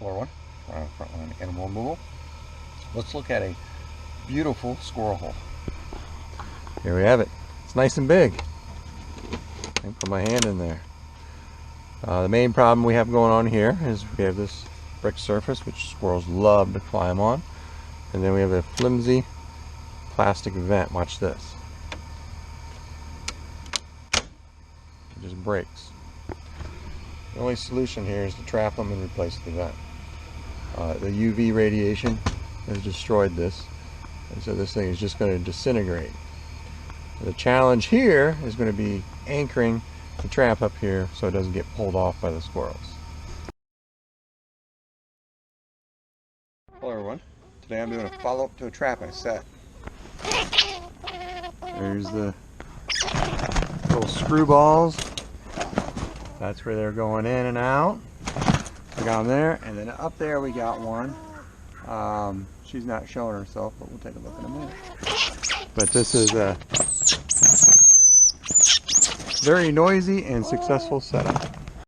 Explore one, frontline animal removal. Let's look at a beautiful squirrel hole. Here we have it. It's nice and big. I can put my hand in there. The main problem we have going on here is we have this brick surface which squirrels love to climb on, and then we have a flimsy plastic vent. Watch this. It just breaks. The only solution here is to trap them and replace the vent. The UV radiation has destroyed this, and so this thing is just going to disintegrate. The challenge here is going to be anchoring the trap up here so it doesn't get pulled off by the squirrels. Hello everyone. Today I'm doing a follow-up to a trap I set. There's the little screw balls. That's where they're going in and out. We got them there, and then up there we got one. She's not showing herself, but we'll take a look in a minute. But this is a very noisy and successful setup.